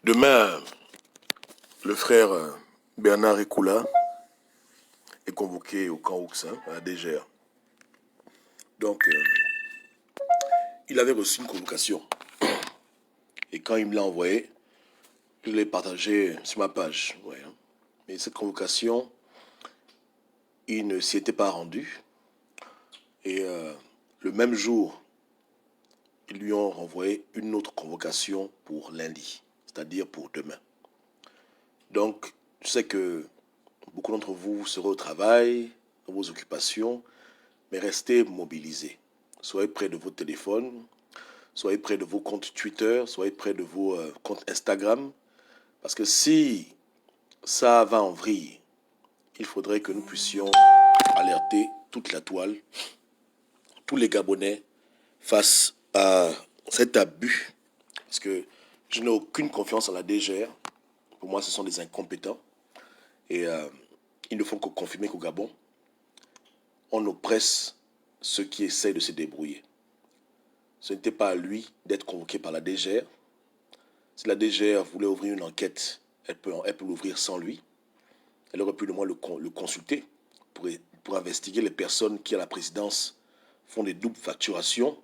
Demain, le frère Bernard Ekoula est convoqué au camp Ouksin, à la DGR. Donc, il avait reçu une convocation. Et quand il me l'a envoyé, je l'ai partagé sur ma page. Ouais, hein. Mais cette convocation, il ne s'y était pas rendu. Et le même jour, ils lui ont renvoyé une autre convocation pour lundi, c'est-à-dire pour demain. Donc, je sais que beaucoup d'entre vous serez au travail, dans vos occupations, mais restez mobilisés. Soyez près de vos téléphones, soyez près de vos comptes Twitter, soyez près de vos comptes Instagram, parce que si ça va en vrille, il faudrait que nous puissions alerter toute la toile, tous les Gabonais, face à cet abus, parce que je n'ai aucune confiance en la DGR. Pour moi, ce sont des incompétents. Et ils ne font que confirmer qu'au Gabon, on oppresse ceux qui essayent de se débrouiller. Ce n'était pas à lui d'être convoqué par la DGR. Si la DGR voulait ouvrir une enquête, elle peut l'ouvrir sans lui. Elle aurait pu au moins le consulter pour investiguer les personnes qui, à la présidence, font des doubles facturations,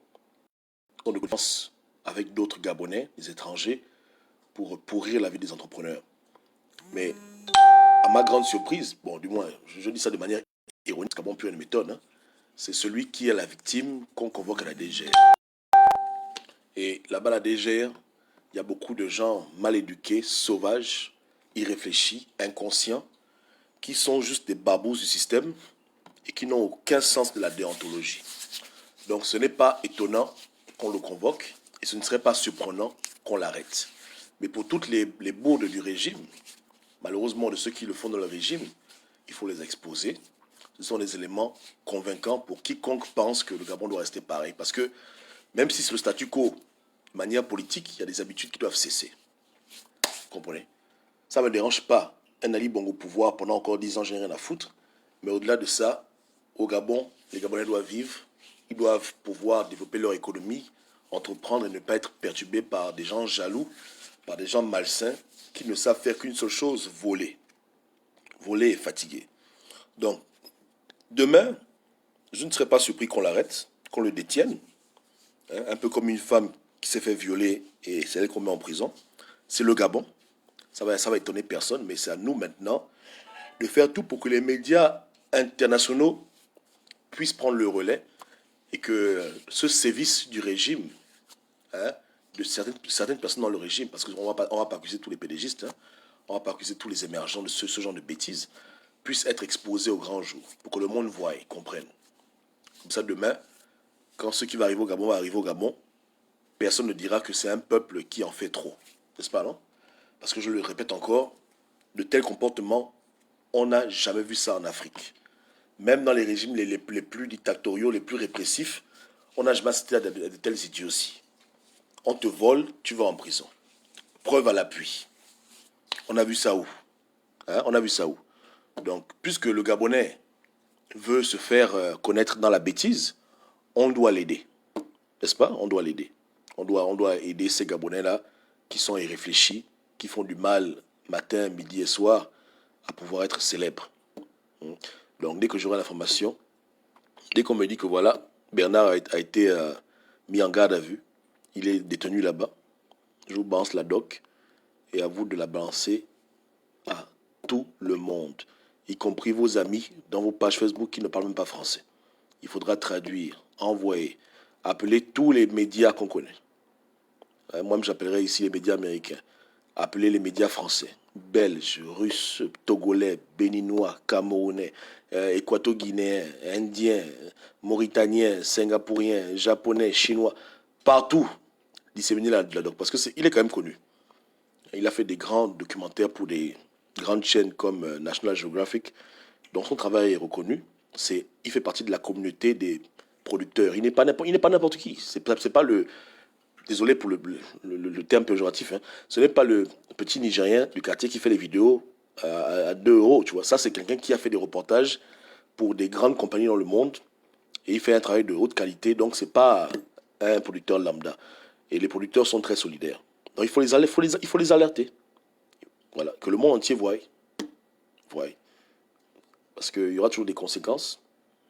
ont de confiance avec d'autres Gabonais, des étrangers, pour pourrir la vie des entrepreneurs. Mais, à ma grande surprise, bon, du moins, je dis ça de manière ironique, parce qu'à plus rien ne m'étonne, hein, c'est celui qui est la victime qu'on convoque à la DGR. Et là-bas, la DGR, il y a beaucoup de gens mal éduqués, sauvages, irréfléchis, inconscients, qui sont juste des babous du système et qui n'ont aucun sens de la déontologie. Donc ce n'est pas étonnant qu'on le convoque et ce ne serait pas surprenant qu'on l'arrête. Mais pour toutes les bourdes du régime, malheureusement de ceux qui le font dans le régime, il faut les exposer. Ce sont des éléments convaincants pour quiconque pense que le Gabon doit rester pareil. Parce que même si c'est le statu quo, de manière politique, il y a des habitudes qui doivent cesser. Vous comprenez? Ça ne me dérange pas. Un Ali Bongo au pouvoir pendant encore 10 ans, je n'ai rien à foutre. Mais au-delà de ça, au Gabon, les Gabonais doivent vivre. Ils doivent pouvoir développer leur économie, entreprendre et ne pas être perturbés par des gens jaloux, par des gens malsains qui ne savent faire qu'une seule chose, voler. Voler et fatiguer. Donc, demain, je ne serais pas surpris qu'on l'arrête, qu'on le détienne. Hein, un peu comme une femme qui s'est fait violer et c'est elle qu'on met en prison. C'est le Gabon. Ça va étonner personne, mais c'est à nous maintenant de faire tout pour que les médias internationaux puissent prendre le relais et que ce sévice du régime, hein, de certaines personnes dans le régime, parce qu'on va pas accuser tous les pédégistes, hein, on va pas accuser tous les émergents de ce genre de bêtises, puissent être exposés au grand jour, pour que le monde voie et comprenne. Comme ça, demain, quand ce qui va arriver au Gabon, personne ne dira que c'est un peuple qui en fait trop. N'est-ce pas, non? Parce que je le répète encore, de tels comportements, on n'a jamais vu ça en Afrique. Même dans les régimes les plus dictatoriaux, les plus répressifs, on n'a jamais assisté à de telles idioties. On te vole, tu vas en prison. Preuve à l'appui. On a vu ça où? Hein? On a vu ça où? Donc, puisque le Gabonais veut se faire connaître dans la bêtise, on doit l'aider. N'est-ce pas? On doit l'aider. On doit aider ces Gabonais-là qui sont irréfléchis, qui font du mal matin, midi et soir, à pouvoir être célèbres. Donc, dès que j'aurai l'information, dès qu'on me dit que voilà, Bernard a été mis en garde à vue, il est détenu là-bas, je vous balance la doc et à vous de la balancer à tout le monde, y compris vos amis dans vos pages Facebook qui ne parlent même pas français. Il faudra traduire, envoyer, appeler tous les médias qu'on connaît. Moi, j'appellerai ici les médias américains. Appeler les médias français, belges, russes, togolais, béninois, camerounais, équato-guinéens, indiens, mauritaniens, singapouriens, japonais, chinois, partout, disséminer la doc. Parce qu'il est quand même connu. Il a fait des grands documentaires pour des grandes chaînes comme National Geographic, dont son travail est reconnu. Il fait partie de la communauté des producteurs. Il n'est pas n'importe qui. C'est pas le... Désolé pour le terme péjoratif, hein. Ce n'est pas le petit Nigérien du quartier qui fait les vidéos à 2 euros, tu vois. Ça, c'est quelqu'un qui a fait des reportages pour des grandes compagnies dans le monde et il fait un travail de haute qualité, donc c'est pas un producteur lambda. Et les producteurs sont très solidaires. Donc il faut les alerter. Voilà, que le monde entier voie. Voie. Parce qu'il y aura toujours des conséquences,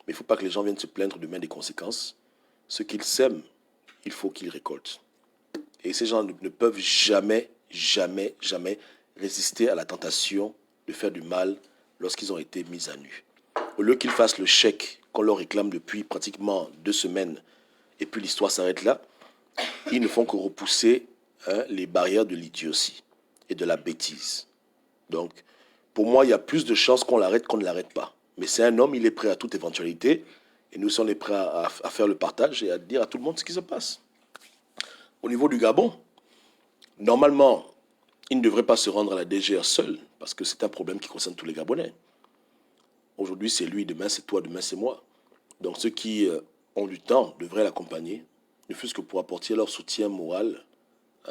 mais il ne faut pas que les gens viennent se plaindre demain des conséquences. Ce qu'ils sèment, il faut qu'ils récoltent. Et ces gens ne peuvent jamais, jamais, jamais résister à la tentation de faire du mal lorsqu'ils ont été mis à nu. Au lieu qu'ils fassent le chèque qu'on leur réclame depuis pratiquement 2 semaines, et puis l'histoire s'arrête là, ils ne font que repousser les barrières de l'idiotie et de la bêtise. Donc, pour moi, il y a plus de chances qu'on l'arrête qu'on ne l'arrête pas. Mais c'est un homme, il est prêt à toute éventualité, et nous sommes prêts à faire le partage et à dire à tout le monde ce qui se passe. Au niveau du Gabon, normalement, il ne devrait pas se rendre à la DGR seul, parce que c'est un problème qui concerne tous les Gabonais. Aujourd'hui, c'est lui, demain, c'est toi, demain, c'est moi. Donc, ceux qui ont du temps devraient l'accompagner, ne fût-ce que pour apporter leur soutien moral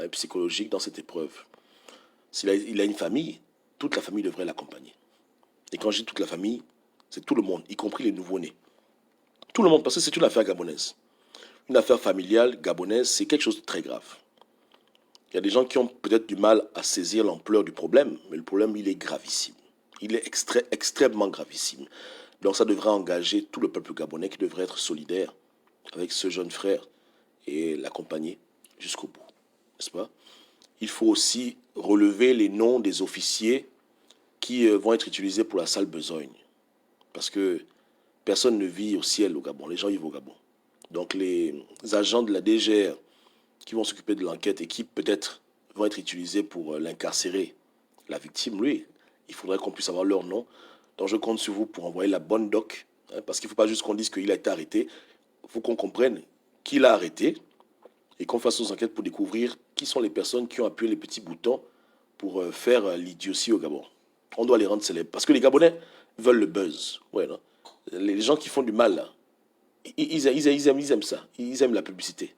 et psychologique dans cette épreuve. S'il a une famille, toute la famille devrait l'accompagner. Et quand je dis toute la famille, c'est tout le monde, y compris les nouveau-nés. Tout le monde, parce que c'est une affaire gabonaise. Une affaire familiale gabonaise, c'est quelque chose de très grave. Il y a des gens qui ont peut-être du mal à saisir l'ampleur du problème, mais le problème, il est gravissime. Il est extrêmement gravissime. Donc ça devrait engager tout le peuple gabonais qui devrait être solidaire avec ce jeune frère et l'accompagner jusqu'au bout. N'est-ce pas? Il faut aussi relever les noms des officiers qui vont être utilisés pour la sale besogne. Parce que personne ne vit au ciel au Gabon. Les gens vivent au Gabon. Donc les agents de la DGR qui vont s'occuper de l'enquête et qui peut-être vont être utilisés pour l'incarcérer, la victime, lui, il faudrait qu'on puisse avoir leur nom. Donc je compte sur vous pour envoyer la bonne doc. Parce qu'il ne faut pas juste qu'on dise qu'il a été arrêté. Il faut qu'on comprenne qui l'a arrêté et qu'on fasse nos enquêtes pour découvrir qui sont les personnes qui ont appuyé les petits boutons pour faire l'idiotie au Gabon. On doit les rendre célèbres. Parce que les Gabonais veulent le buzz. Ouais, non? Les gens qui font du mal, là, ils aiment ça. Ils aiment la publicité.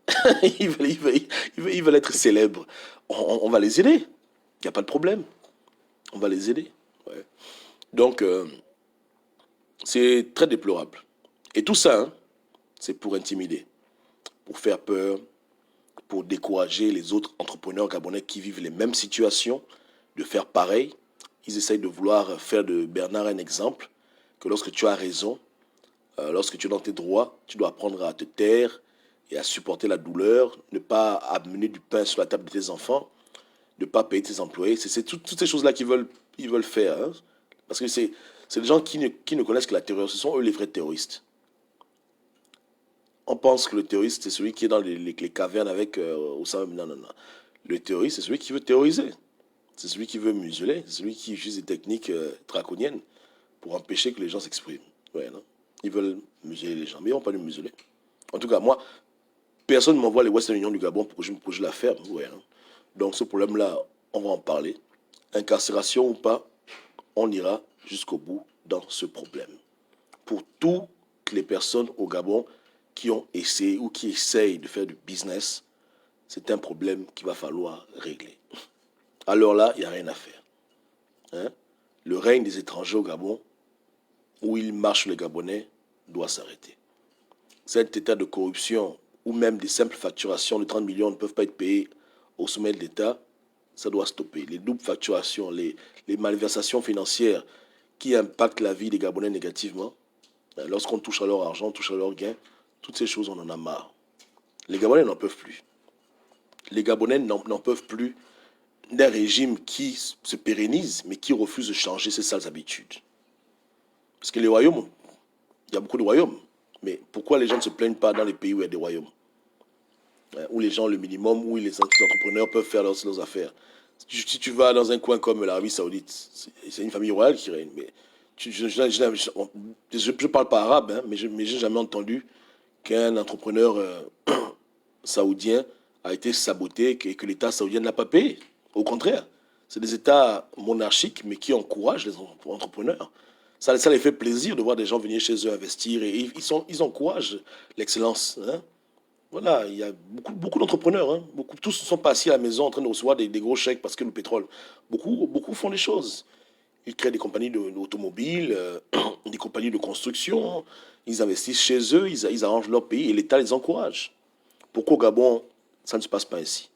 ils veulent être célèbres. On va les aider. Il n'y a pas de problème. On va les aider. Ouais. Donc, c'est très déplorable. Et tout ça, hein, c'est pour intimider, pour faire peur, pour décourager les autres entrepreneurs gabonais qui vivent les mêmes situations, de faire pareil. Ils essayent de vouloir faire de Bernard un exemple, que lorsque tu as raison, lorsque tu es dans tes droits, tu dois apprendre à te taire et à supporter la douleur, ne pas amener du pain sur la table de tes enfants, ne pas payer tes employés. C'est toutes ces choses-là qu'ils veulent faire. Hein. Parce que c'est des gens qui ne connaissent que la terreur. Ce sont eux les vrais terroristes. On pense que le terroriste, c'est celui qui est dans les cavernes avec Osama. Non, non, non. Le terroriste, c'est celui qui veut terroriser. C'est celui qui veut museler. C'est celui qui utilise des techniques draconiennes pour empêcher que les gens s'expriment. Ouais, non? Ils veulent museler les gens, mais ils ne vont pas les museler. En tout cas, moi, personne ne m'envoie les Western Union du Gabon pour que je la ferme. Ouais, non? Donc ce problème-là, on va en parler. Incarcération ou pas, on ira jusqu'au bout dans ce problème. Pour toutes les personnes au Gabon qui ont essayé ou qui essayent de faire du business, c'est un problème qu'il va falloir régler. Alors là, il n'y a rien à faire. Hein? Le règne des étrangers au Gabon, où ils marchent les Gabonais, doit s'arrêter. Cet état de corruption, ou même des simples facturations de 30 millions ne peuvent pas être payées au sommet de l'État, ça doit stopper. Les doubles facturations, les malversations financières qui impactent la vie des Gabonais négativement, lorsqu'on touche à leur argent, on touche à leur gain, toutes ces choses, on en a marre. Les Gabonais n'en peuvent plus. Les Gabonais n'en peuvent plus d'un régime qui se pérennise, mais qui refuse de changer ses sales habitudes. Parce que les royaumes, il y a beaucoup de royaumes, mais pourquoi les gens ne se plaignent pas dans les pays où il y a des royaumes? Où les gens, le minimum, où les entrepreneurs peuvent faire leurs affaires. Si tu vas dans un coin comme l'Arabie Saoudite, c'est une famille royale qui règne, mais je ne parle pas arabe, hein, mais je n'ai jamais entendu qu'un entrepreneur saoudien a été saboté et que l'État saoudien n'a pas payé. Au contraire, c'est des États monarchiques, mais qui encouragent les entrepreneurs. Ça les fait plaisir de voir des gens venir chez eux investir et ils encouragent l'excellence. Hein. Voilà, il y a beaucoup d'entrepreneurs. Hein. Tous ne sont pas assis à la maison en train de recevoir des gros chèques parce que le pétrole. Beaucoup font des choses. Ils créent des compagnies d'automobiles, des compagnies de construction. Ils investissent chez eux, ils arrangent leur pays et l'État les encourage. Pourquoi au Gabon, ça ne se passe pas ainsi?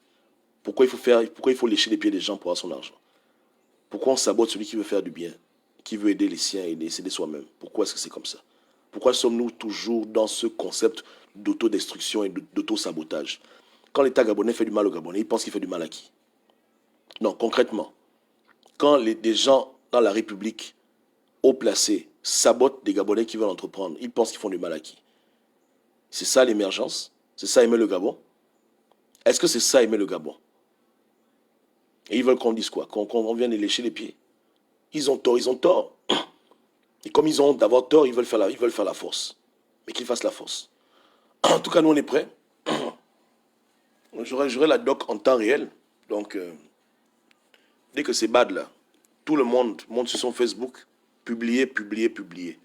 Pourquoi il faut lécher les pieds des gens pour avoir son argent? Pourquoi on sabote celui qui veut faire du bien, qui veut aider les siens et s'aider soi-même? Pourquoi est-ce que c'est comme ça? Pourquoi sommes-nous toujours dans ce concept d'autodestruction et d'auto-sabotage? Quand l'État gabonais fait du mal aux Gabonais, il pense qu'il fait du mal à qui? Non, concrètement, quand des gens dans la République haut placés sabotent des Gabonais qui veulent entreprendre, ils pensent qu'ils font du mal à qui? C'est ça l'émergence? C'est ça aimer le Gabon? Est-ce que c'est ça aimer le Gabon? Et ils veulent qu'on dise quoi? Qu'on vienne les lécher les pieds? Ils ont tort, ils ont tort. Et comme ils ont d'avoir tort, ils veulent faire la force. Mais qu'ils fassent la force. En tout cas, nous, on est prêts. J'aurai la doc en temps réel. Donc, dès que c'est bad là, tout le monde monte sur son Facebook, publier, publier, publier.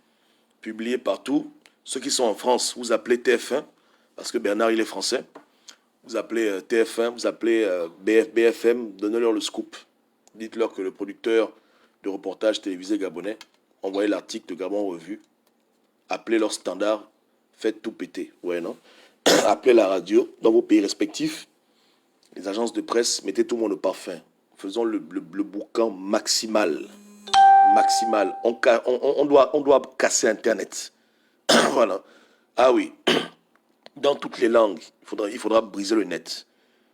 Publier partout. Ceux qui sont en France, vous appelez TF1, parce que Bernard, il est français. Vous appelez TF1, vous appelez BFM, donnez-leur le scoop. Dites-leur que le producteur de reportage télévisé gabonais, envoyez l'article de Gabon Revue, appelez leur standard, faites tout péter. Ouais, non? Appelez la radio dans vos pays respectifs, les agences de presse, mettez tout le monde au parfum. Faisons le boucan maximal. Maximal. On doit casser Internet. Voilà. Ah oui. Dans toutes les langues, il faudra briser le net.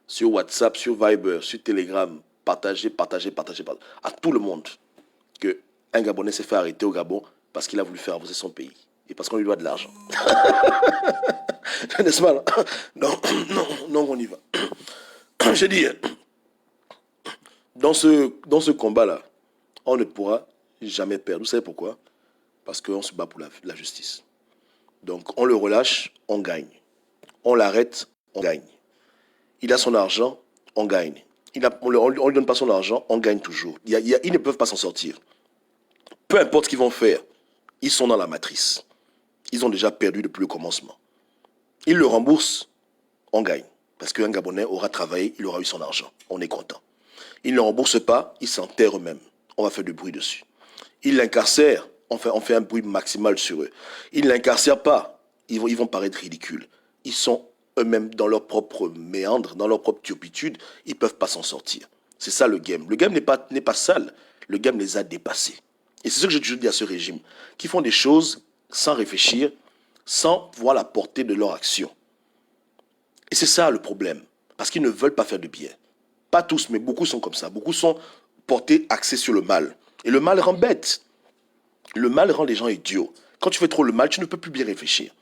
Sur WhatsApp, sur Viber, sur Telegram. Partagez. À tout le monde. Qu'un Gabonais s'est fait arrêter au Gabon parce qu'il a voulu faire avancer son pays. Et parce qu'on lui doit de l'argent. N'est-ce pas? Non, on y va. J'ai dit, dans ce combat-là, on ne pourra jamais perdre. Vous savez pourquoi? Parce qu'on se bat pour la justice. Donc, on le relâche, on gagne. On l'arrête, on gagne. Il a son argent, on gagne. On ne lui donne pas son argent, on gagne toujours. Ils ne peuvent pas s'en sortir. Peu importe ce qu'ils vont faire, ils sont dans la matrice. Ils ont déjà perdu depuis le commencement. Ils le remboursent, on gagne. Parce qu'un Gabonais aura travaillé, il aura eu son argent. On est content. Ils ne le remboursent pas, ils s'enterrent eux-mêmes. On va faire du bruit dessus. Ils l'incarcèrent, on fait un bruit maximal sur eux. Ils ne l'incarcèrent pas, ils vont paraître ridicules. Ils sont eux-mêmes dans leur propre méandre, dans leur propre turpitude, ils ne peuvent pas s'en sortir. C'est ça le game. Le game n'est pas sale, le game les a dépassés. Et c'est ce que j'ai toujours dit à ce régime, qui font des choses sans réfléchir, sans voir la portée de leur action. Et c'est ça le problème, parce qu'ils ne veulent pas faire de bien. Pas tous, mais beaucoup sont comme ça. Beaucoup sont portés, axés sur le mal. Et le mal rend bête. Le mal rend les gens idiots. Quand tu fais trop le mal, tu ne peux plus bien réfléchir.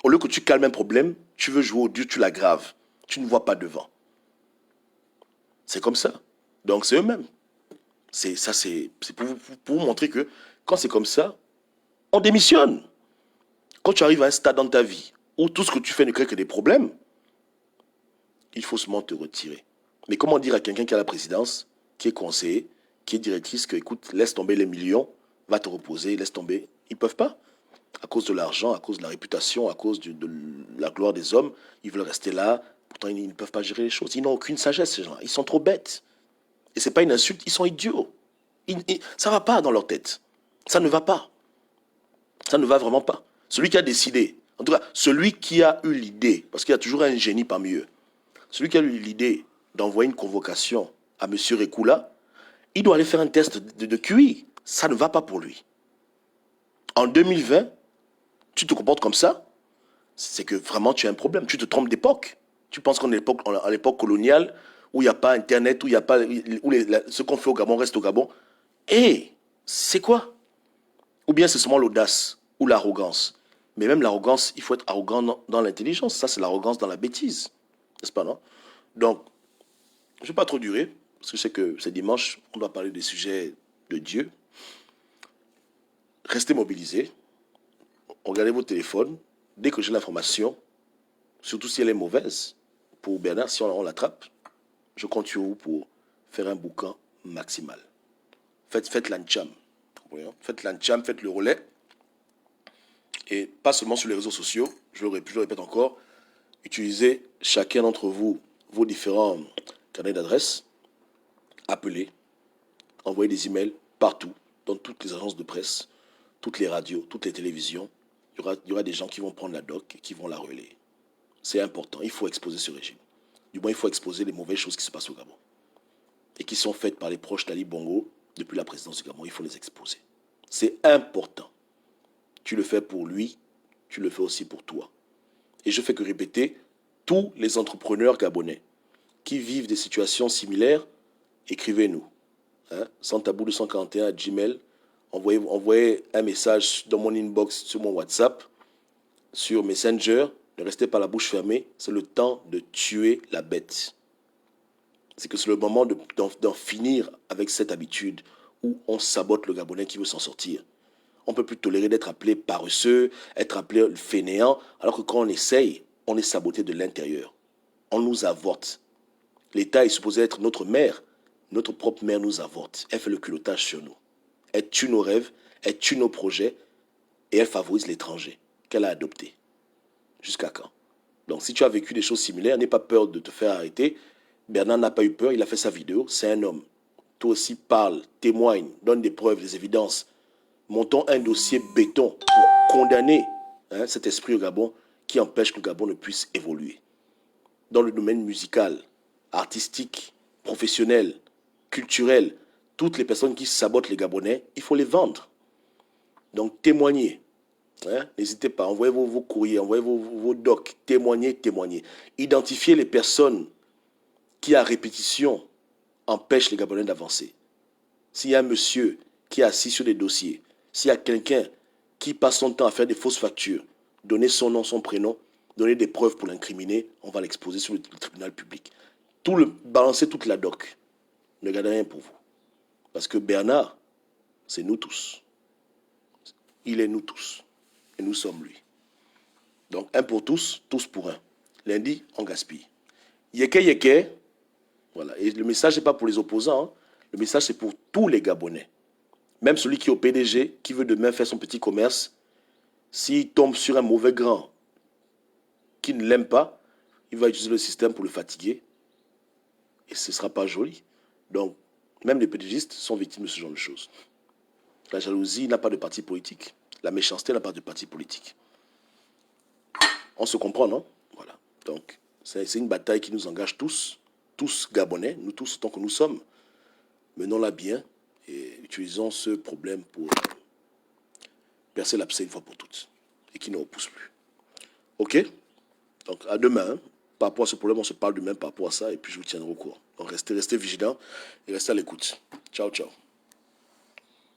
Au lieu que tu calmes un problème, tu veux jouer au Dieu, tu l'aggraves. Tu ne vois pas devant. C'est comme ça. Donc c'est eux-mêmes. C'est pour vous montrer que quand c'est comme ça, on démissionne. Quand tu arrives à un stade dans ta vie où tout ce que tu fais ne crée que des problèmes, il faut seulement te retirer. Mais comment dire à quelqu'un qui a la présidence, qui est conseiller, qui est directrice, que écoute, laisse tomber les millions, va te reposer, laisse tomber. Ils ne peuvent pas. À cause de l'argent, à cause de la réputation, à cause de la gloire des hommes, ils veulent rester là. Pourtant, ils ne peuvent pas gérer les choses. Ils n'ont aucune sagesse, ces gens. Ils sont trop bêtes. Et ce n'est pas une insulte, ils sont idiots. Ça ne va pas dans leur tête. Ça ne va pas. Ça ne va vraiment pas. Celui qui a décidé, en tout cas, celui qui a eu l'idée, parce qu'il y a toujours un génie parmi eux, celui qui a eu l'idée d'envoyer une convocation à M. Rekula, il doit aller faire un test de QI. Ça ne va pas pour lui. En 2020, tu te comportes comme ça, c'est que vraiment tu as un problème. Tu te trompes d'époque. Tu penses qu'à l'époque coloniale, où il n'y a pas Internet, où il y a pas, ce qu'on fait au Gabon reste au Gabon. Et c'est quoi? Ou bien c'est seulement l'audace ou l'arrogance. Mais même l'arrogance, il faut être arrogant dans l'intelligence. Ça, c'est l'arrogance dans la bêtise. N'est-ce pas, non? Donc, je ne vais pas trop durer, parce que je sais que c'est dimanche, on doit parler des sujets de Dieu. Restez mobilisés. Regardez vos téléphones. Dès que j'ai l'information, surtout si elle est mauvaise, pour Bernard, si on l'attrape, je compte sur vous pour faire un boucan maximal. Faites l'ancham. Faites l'ancham, faites le relais. Et pas seulement sur les réseaux sociaux, je le répète encore, utilisez chacun d'entre vous vos différents canaux d'adresse, appelez, envoyez des emails partout, dans toutes les agences de presse, toutes les radios, toutes les télévisions. Il y aura des gens qui vont prendre la doc et qui vont la relayer. C'est important, il faut exposer ce régime. Du moins, il faut exposer les mauvaises choses qui se passent au Gabon et qui sont faites par les proches d'Ali Bongo depuis la présidence du Gabon. Il faut les exposer. C'est important. Tu le fais pour lui, tu le fais aussi pour toi. Et je fais que répéter, tous les entrepreneurs gabonais qui vivent des situations similaires, écrivez-nous. Sans tabou 241 à Gmail. Envoyez un message dans mon inbox sur mon WhatsApp, sur Messenger. Ne restez pas la bouche fermée. C'est le temps de tuer la bête. C'est le moment d'en finir avec cette habitude où on sabote le Gabonais qui veut s'en sortir. On ne peut plus tolérer d'être appelé paresseux, être appelé fainéant, alors que quand on essaye, on est saboté de l'intérieur. On nous avorte. L'État est supposé être notre mère. Notre propre mère nous avorte. Elle fait le culottage sur nous. Elle tue nos rêves, elle tue nos projets et elle favorise l'étranger qu'elle a adopté. Jusqu'à quand? Donc si tu as vécu des choses similaires, n'aie pas peur de te faire arrêter. Bernard n'a pas eu peur, il a fait sa vidéo, c'est un homme. Toi aussi parle, témoigne, donne des preuves, des évidences. Montons un dossier béton pour condamner cet esprit au Gabon qui empêche que le Gabon ne puisse évoluer. Dans le domaine musical, artistique, professionnel, culturel, toutes les personnes qui sabotent les Gabonais, il faut les vendre. Donc témoignez. N'hésitez pas, envoyez vos courriers, envoyez vos docs, témoignez. Identifiez les personnes qui, à répétition, empêchent les Gabonais d'avancer. S'il y a un monsieur qui est assis sur des dossiers, s'il y a quelqu'un qui passe son temps à faire des fausses factures, donnez son nom, son prénom, donnez des preuves pour l'incriminer, on va l'exposer sur le tribunal public. Balancez toute la doc. Ne gardez rien pour vous. Parce que Bernard, c'est nous tous. Il est nous tous. Et nous sommes lui. Donc, un pour tous, tous pour un. Lundi, on gaspille. Yeke. Voilà. Et le message n'est pas pour les opposants. Hein. Le message, c'est pour tous les Gabonais. Même celui qui est au PDG, qui veut demain faire son petit commerce, s'il tombe sur un mauvais grand qui ne l'aime pas, il va utiliser le système pour le fatiguer. Et ce ne sera pas joli. Donc, même les PDGistes sont victimes de ce genre de choses. La jalousie n'a pas de parti politique. La méchanceté n'a pas de parti politique. On se comprend, non? Voilà. Donc, c'est une bataille qui nous engage tous Gabonais, nous tous autant que nous sommes. Menons-la bien et utilisons ce problème pour percer l'abcès une fois pour toutes et qui ne repousse plus. Ok? Donc, à demain. Hein. Par rapport à ce problème, on se parle demain par rapport à ça et puis je vous tiendrai au courant. Donc, restez vigilants et restez à l'écoute. Ciao, ciao.